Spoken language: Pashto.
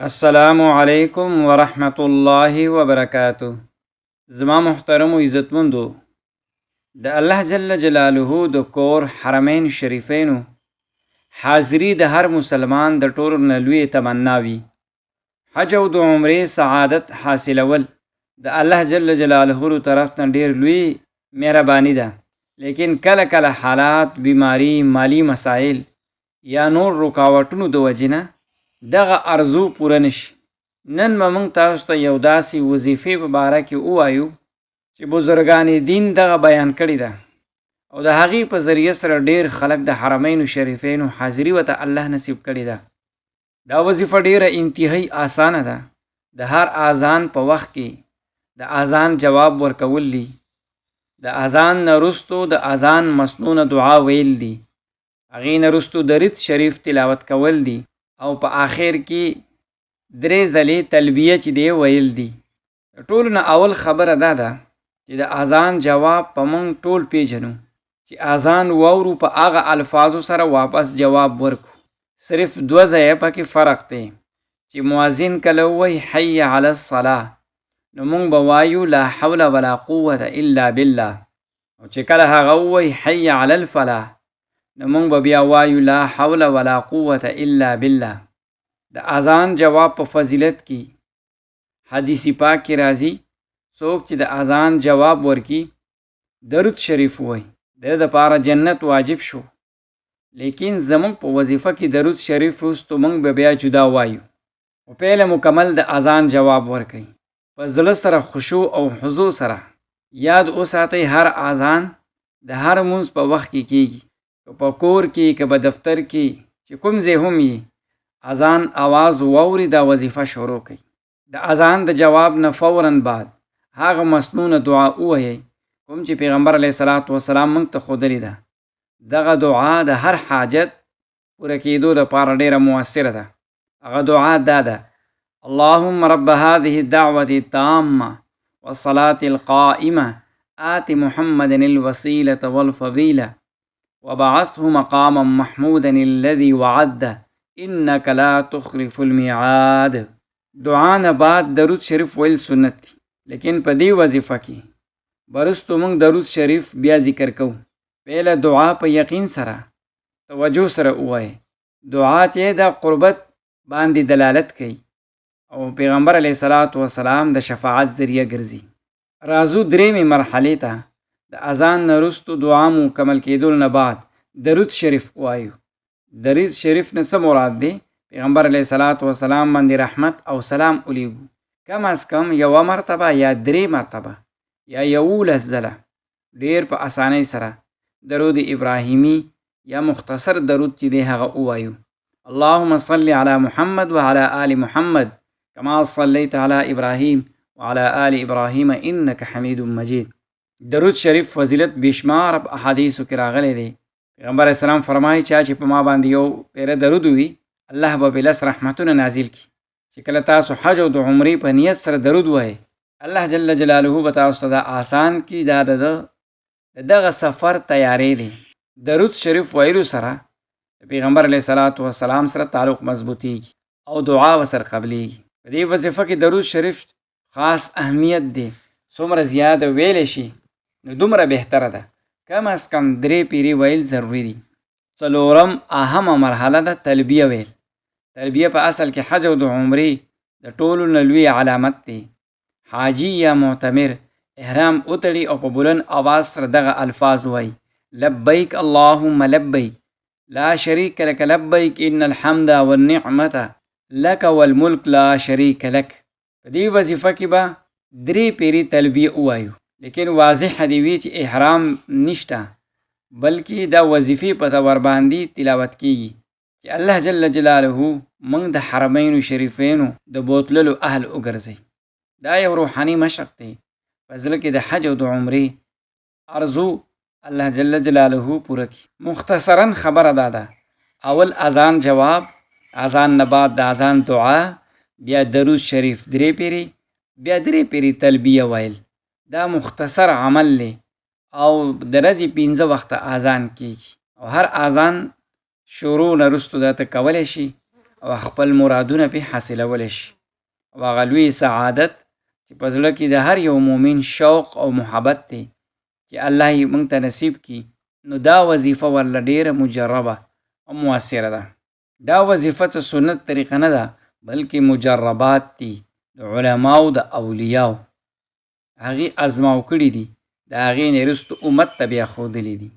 السلام علیکم ورحمۃ اللہ وبرکاتہ. زما محترم و عزتمندو، د الله جل جلاله د کور حرمین شریفینو حاضری د هر مسلمان د ټولو نه لوی تمنا وي. حج او د عمرې سعادت حاصلول د الله جل جلاله طرف نه ډیر لوی مهرباني ده، لیکن کله کله حالات، بیماری، مالی مسائل یا نور رکاوټونو د وجې نه دغه ارزو پوره نشي. نن به موږ تاسو ته یو داسې وظیفې په باره کې ووایو چې بزرګان دین دغه بیان کړې ده او د هغې په ذریعه سره ډیر خلک د حرمینو شریفینو حاضري ورته الله نصیب کړې ده. دا وظیفه ډیره انتهایی آسانه ده. د هر اذان په وخت کې د اذان جواب ورکول دي، د اذان نه وروستو د اذان مسنونه دعا ویل دي، هغې نه وروستو درود شریف تلاوت کول دي او په آخر کې 3 ځلې تلبیه چې دی ویل دي. ټولو نه اول خبره دا ده چې د اذان جواب په موږ ټول پیژنو چې اذان واورو په هغه الفاظو سره واپس جواب ورکو. صرف 2 ځایه پکې فرق دی چې مؤذن کله وایي حی علی الصلاة نو موږ به وایو لا حول ولا قوة الا بالله، او چې کله هغه وایي حی علی الفلاح نو موږ به بیا وایو لا حول ولا قوة الا بالله. د اذان جواب په فضیلت کې حدیث پاک کې راځي څوک چې د اذان جواب ورکي درود شریف وایي د دپاره جنت واجب شو. لیکن زموږ په وظیفه کې درود شریف وروستو موږ به بیا جدا وایو او پیله مکمل د اذان جواب ورکوي په زړه سره خشوع او حضور سره. یاد وساتئ هر اذان د هر مونځ په وخت کې کیږي، که په کور کې که په دفتر کې چې کوم ځای هم یې اذان आवाज واوري دا وظیفه شروع کړئ. د اذان د جواب نه فوراً بعد هغه مسنونه دعا ووایئ کوم چې پیغمبر علیه الصلاة والسلام موږ ته ښودلې ده. دغه دعا د هر حاجت پوره کېدو لپاره ډیره مؤثره ده. هغه دعا دا ده: اللهم رب هذه الدعوة التامة والصلاة القائمة آت محمد الوسيلة والفضيلة وبعثه مقاما محمودا الذي وعده انك لا تخلف الميعاد. دعا نه بعد درود شریف ویل سنت دي، لیکن په دې وظیفه کې برستو موږ درود شریف بیا ذکر کوو. پیله دعا په یقین سره توجه سره ووایئ. دعا چې د قربت باندې دلالت کوي او پیغمبر علیه الصلاة والسلام د شفاعت ذریعہ ګرځي. راځو 3مې مرحلې ته. د اذان نه وروستو دعا مکمل کېدو نه بعد درود شریف وایو. درود شریف نه څه مراد دی؟ پیغمبر علیه الصلاة والسلام باندې رحمت او سلام ولیږو. کم از کم 1 مرتبه یا 3 مرتبه یا 11 ځله ډیر په اسانۍ سره درود ابراهیمی یا مختصر درود چې دی هغه ووایو. اللهم صل علی محمد وعلى آل محمد كما صليت على ابراهیم وعلى آل ابراهیم انك حمید مجید. درود شریف فضیلت بشمار په احادیثو کې راغلی دی. پیغمبر اسلام فرمایي چې په ما باندې یو پیره درود وي الله به بلس رحمتونه نازل کړي. چې کله تاسو حج او د عمرې په نیت سره درود وایي الله جل جلاله به تاسو ته دا آسان کړي. دا دغه سفر تیاری دی. درود شریف ویلو سره پیغمبر علیه الصلاة والسلام سره تعلق مضبوطیږي او دعا ورسره قبلیږي. په دې وظیفه کې درود شریف خاص اهمیت دی. څومره زیاده ویلی شي نو دومره بهتره ده. کم از کم 3 پیری ویل ضروری دي. 4م اهمه مرحله ده تلبیه ویل. تلبیه په اصل کې حج او د عمرې د ټولو نه لوی علامت دی. حاجی یا معتمر احرام وتړي او په بلند اواز سره دغه الفاظ وایي: لبیک اللهم لبیک لا شریک لک لبیک ان الحمد والنعمة لک والملک لا شریک لک. په دې وظیفه کې به 3 پیری تلبیه ووایو، لیکن واضح دی وی چې احرام نشته بلکې دا وظیفې په تور باندې تلاوت کیږي چې الله جل جلاله موږ د حرمینو شریفینو د بوتللو اهل وګرځي. دا یو روحاني مشق دی. په زړه کې د حج او د عمرې ارزو الله جل جلاله پوره کړي. مختصرا خبره دا ده: اول اذان جواب، اذان نه بعد د اذان دعا، بیا درود شریف 3 پیری، بیا 3 پیری تلبیه ویل. دا مختصر عمل دی او د ورځې 15 وخته اذان کیږي او هر اذان شروع نه وروستو دا ته کولی شي او خپل مرادونه پې حاصلولی شي او هغه لوی سعادت چې په زړه کې د هر یو مؤمن شوق او محبت دی چې الله یې موږ ته نصیب کړي، نو دا وظیفه ورله ډېره مجربه او مؤثره ده. دا وظیفه څه سنت طریقه نه ده، بلکې مجربات دي د علماو د اولیاو، هغې ازماو کړي دي، د هغې نه وروسته امت ته بیا ښودلي دي.